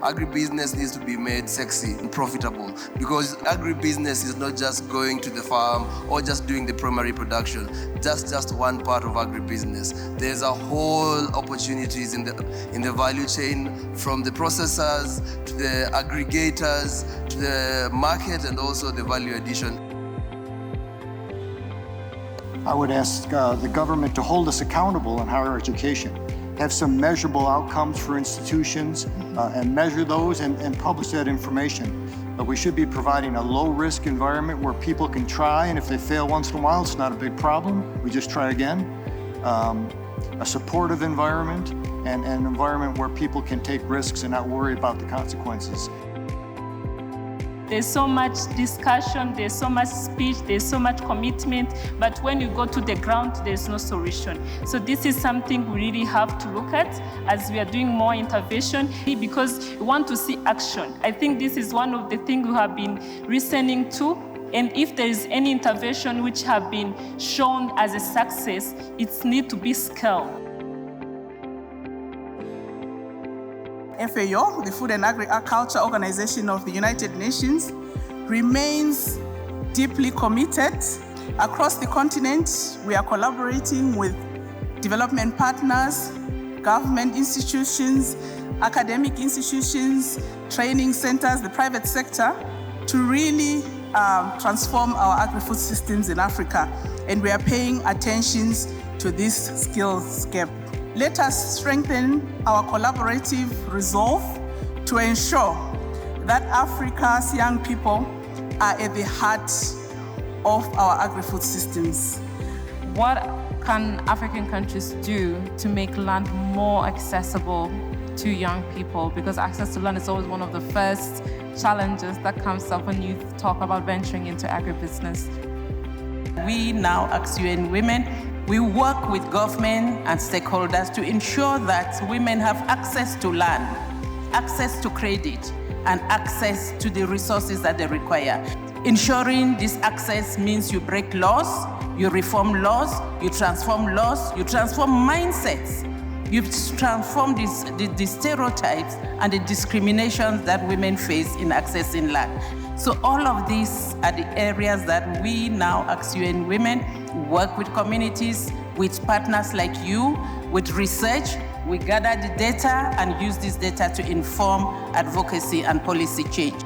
agribusiness needs to be made sexy and profitable, because agribusiness is not just going to the farm or just doing the primary production. That's just one part of agribusiness. There's a whole opportunities in the value chain, from the processors to the aggregators to the market and also the value addition. I would ask the government to hold us accountable in higher education, have some measurable outcomes for institutions and measure those and publish that information. But we should be providing a low-risk environment where people can try, and if they fail once in a while, it's not a big problem. We just try again. A supportive environment and an environment where people can take risks and not worry about the consequences. There's so much discussion, there's so much speech, there's so much commitment, but when you go to the ground, there's no solution. So this is something we really have to look at as we are doing more intervention, because we want to see action. I think this is one of the things we have been listening to, and if there is any intervention which have been shown as a success, it needs to be scaled. FAO, the Food and Agriculture Organization of the United Nations, remains deeply committed. Across the continent, we are collaborating with development partners, government institutions, academic institutions, training centers, the private sector, to really transform our agri-food systems in Africa. And we are paying attention to this skills gap. Let us strengthen our collaborative resolve to ensure that Africa's young people are at the heart of our agri-food systems. What can African countries do to make land more accessible to young people? Because access to land is always one of the first challenges that comes up when you talk about venturing into agribusiness. We now, as UN Women, we work with government and stakeholders to ensure that women have access to land, access to credit, and access to the resources that they require. Ensuring this access means you break laws, you reform laws, you transform mindsets, you transform the stereotypes and the discriminations that women face in accessing land. So all of these are the areas that we now, as UN Women, work with communities, with partners like you, with research. We gather the data and use this data to inform advocacy and policy change.